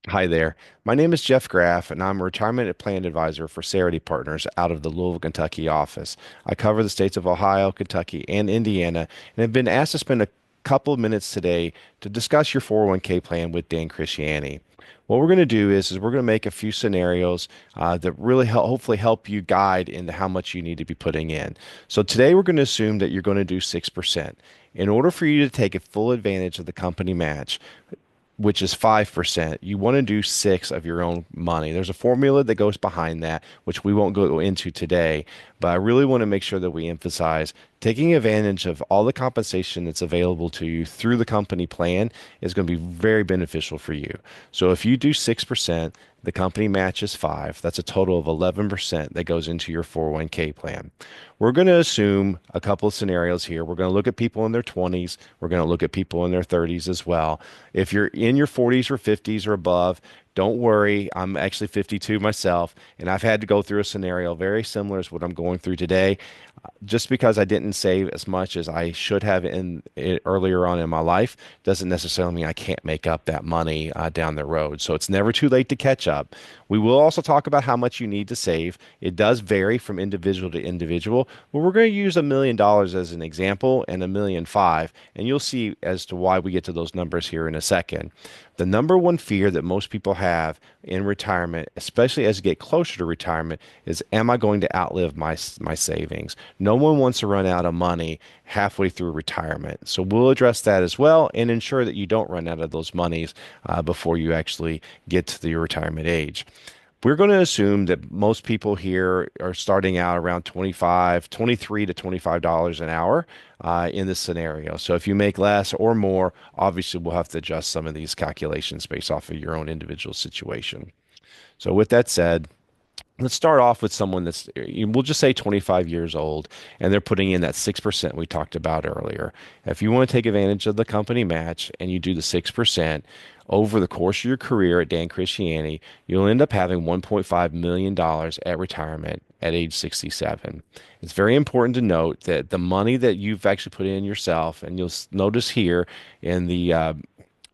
Hi there. My name is Jeff Graff, and I'm a retirement plan advisor for Cerity Partners out of the Louisville, Kentucky office. I cover the states of Ohio, Kentucky, and Indiana, and have been asked to spend a couple of minutes today to discuss your 401k plan with Dan Cristiani. What we're going to do is we're going to make a few scenarios that really hopefully help you guide into how much you need to be putting in. So today we're going to assume that you're going to do 6%. In order for you to take a full advantage of the company match, which is 5%, you want to do six of your own money. There's a formula that goes behind that, which we won't go into today, but I really want to make sure that we emphasize taking advantage of all the compensation that's available to you through the company plan is going to be very beneficial for you. So if you do 6%, the company matches five. That's a total of 11% that goes into your 401k plan. We're going to assume a couple of scenarios here. We're going to look at people in their 20s. We're going to look at people in their 30s as well. If you're in your 40s or 50s or above, don't worry. I'm actually 52 myself, and I've had to go through a scenario very similar as what I'm going through today. Just because I didn't save as much as I should have in it earlier on in my life doesn't necessarily mean I can't make up that money down the road. So it's never too late to catch up. We will also talk about how much you need to save. It does vary from individual to individual, but we're going to use $1 million as an example and 1,000,005, and you'll see as to why we get to those numbers here in a second. The number one fear that most people have in retirement, especially as you get closer to retirement, is am I going to outlive my savings? No one wants to run out of money halfway through retirement. So we'll address that as well and ensure that you don't run out of those monies before you actually get to the retirement age. We're going to assume that most people here are starting out around 23 to $25 an hour in this scenario. So if you make less or more, obviously we'll have to adjust some of these calculations based off of your own individual situation. So with that said, let's start off with someone that's, we'll just say 25 years old, and they're putting in that 6% we talked about earlier. If you want to take advantage of the company match and you do the 6% over the course of your career at Dan Christiani, you'll end up having $1.5 million at retirement at age 67. It's very important to note that the money that you've actually put in yourself, and you'll notice here in the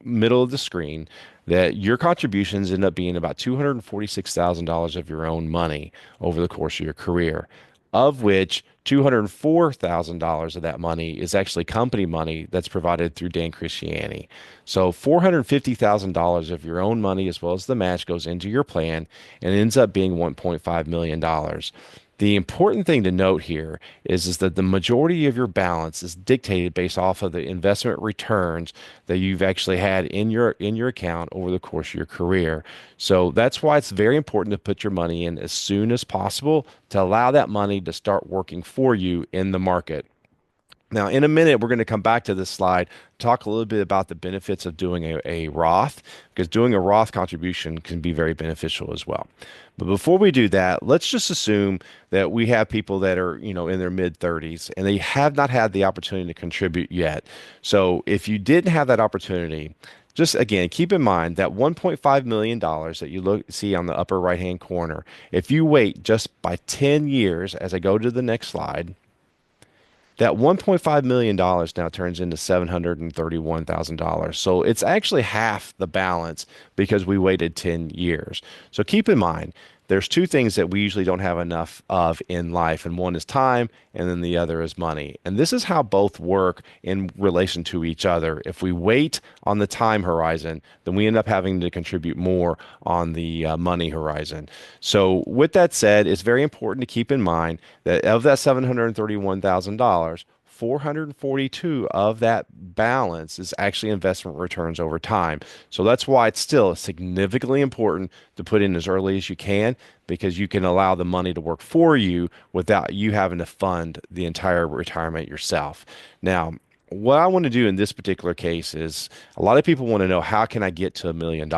middle of the screen that your contributions end up being about $246,000 of your own money over the course of your career, of which $204,000 of that money is actually company money that's provided through Dan Christiani. So $450,000 of your own money as well as the match goes into your plan and ends up being $1.5 million. The important thing to note here is that the majority of your balance is dictated based off of the investment returns that you've actually had in your account over the course of your career. So that's why it's very important to put your money in as soon as possible to allow that money to start working for you in the market. Now, in a minute, we're going to come back to this slide, talk a little bit about the benefits of doing a Roth, because doing a Roth contribution can be very beneficial as well. But before we do that, let's just assume that we have people that are, in their mid 30s and they have not had the opportunity to contribute yet. So if you didn't have that opportunity, just again, keep in mind that $1.5 million that you see on the upper right-hand corner, if you wait just by 10 years, as I go to the next slide, that $1.5 million now turns into $731,000. So it's actually half the balance because we waited 10 years. So keep in mind, there's two things that we usually don't have enough of in life, and one is time, and then the other is money. And this is how both work in relation to each other. If we wait on the time horizon, then we end up having to contribute more on the money horizon. So with that said, it's very important to keep in mind that of that $731,000, 442 of that balance is actually investment returns over time. So that's why it's still significantly important to put in as early as you can because you can allow the money to work for you without you having to fund the entire retirement yourself. Now, what I want to do in this particular case is a lot of people want to know how can I get to $1 million?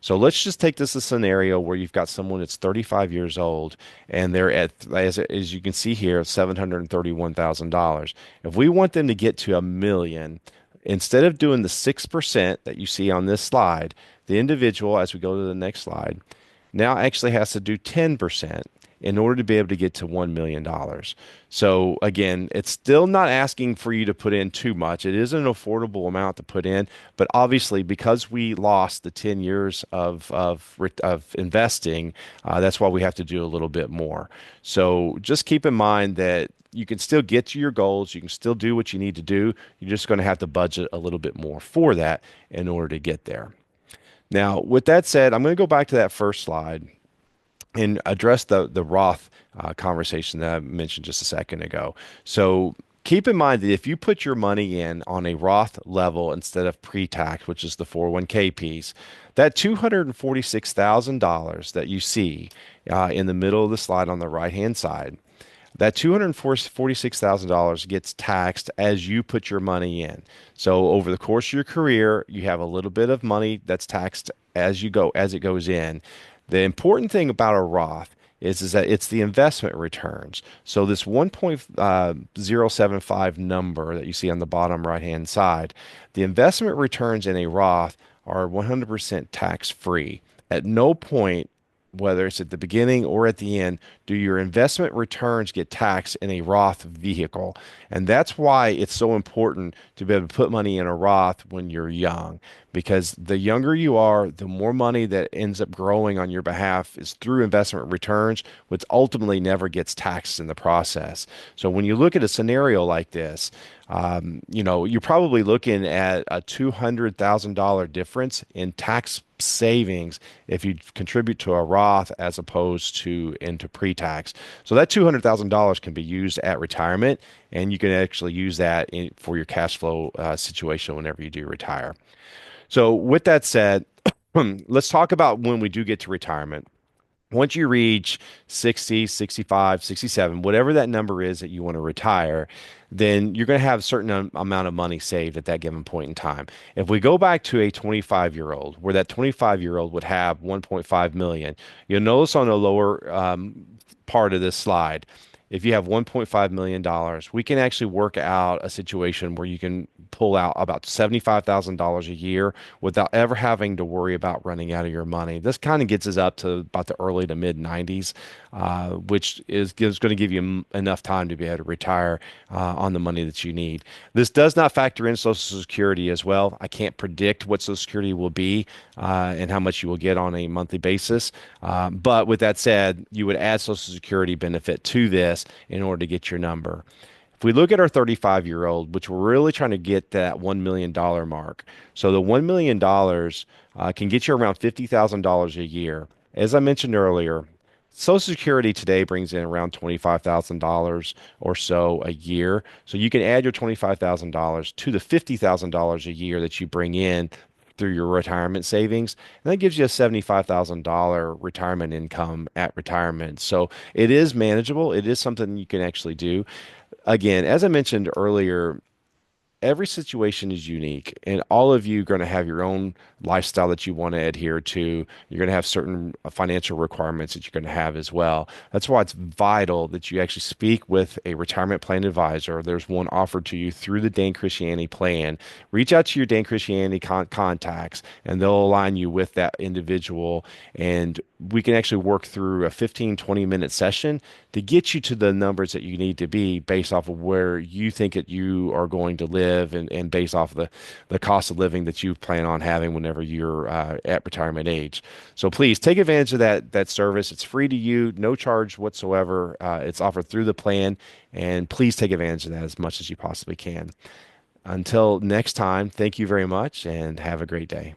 So let's just take this a scenario where you've got someone that's 35 years old and they're at, as you can see here, $731,000. If we want them to get to a million, instead of doing the 6% that you see on this slide, the individual, as we go to the next slide, now actually has to do 10%. in order to be able to get to $1 million. So again, it's still not asking for you to put in too much. It is an affordable amount to put in, but obviously because we lost the 10 years of investing, that's why we have to do a little bit more. So just keep in mind that you can still get to your goals. You can still do what you need to do. You're just going to have to budget a little bit more for that in order to get there. Now, with that said, I'm going to go back to that first slide and address the Roth conversation that I mentioned just a second ago. So keep in mind that if you put your money in on a Roth level instead of pre-tax, which is the 401k piece, that $246,000 that you see in the middle of the slide on the right-hand side, that $246,000 gets taxed as you put your money in. So over the course of your career, you have a little bit of money that's taxed as you go, as it goes in. The important thing about a Roth is that it's the investment returns. So this 1.075 number that you see on the bottom right-hand side, the investment returns in a Roth are 100% tax-free. At no point, whether it's at the beginning or at the end, do your investment returns get taxed in a Roth vehicle. And that's why it's so important to be able to put money in a Roth when you're young, because the younger you are, the more money that ends up growing on your behalf is through investment returns, which ultimately never gets taxed in the process. So when you look at a scenario like this, you're probably looking at a $200,000 difference in tax savings if you contribute to a Roth as opposed to into pre-tax. So that $200,000 can be used at retirement, and you can actually use that for your cash flow situation whenever you do retire. So with that said, let's talk about when we do get to retirement. Once you reach 60, 65, 67, whatever that number is that you want to retire, then you're going to have a certain amount of money saved at that given point in time. If we go back to a 25-year-old, where that 25-year-old would have 1.5 million, you'll notice on the lower part of this slide, if you have $1.5 million, we can actually work out a situation where you can pull out about $75,000 a year without ever having to worry about running out of your money. This kind of gets us up to about the early to mid 90s, which is going to give you enough time to be able to retire on the money that you need. This does not factor in Social Security as well. I can't predict what Social Security will be and how much you will get on a monthly basis. But with that said, you would add Social Security benefit to this in order to get your number. If we look at our 35-year-old, which we're really trying to get that $1 million mark. So the $1 million can get you around $50,000 a year. As I mentioned earlier, Social Security today brings in around $25,000 or so a year. So you can add your $25,000 to the $50,000 a year that you bring in through your retirement savings, and that gives you a $75,000 retirement income at retirement. So it is manageable. It is something you can actually do. Again, as I mentioned earlier, every situation is unique, and all of you are going to have your own lifestyle that you want to adhere to. You're going to have certain financial requirements that you're going to have as well. That's why it's vital that you actually speak with a retirement plan advisor. There's one offered to you through the Dane Christiani plan. Reach out to your Dane Christiani contacts, and they'll align you with that individual. And we can actually work through a 15, 20-minute session to get you to the numbers that you need to be based off of where you think that you are going to live and based off of the cost of living that you plan on having whenever you're at retirement age. So please take advantage of that service. It's free to you, no charge whatsoever. It's offered through the plan, and please take advantage of that as much as you possibly can. Until next time, thank you very much and have a great day.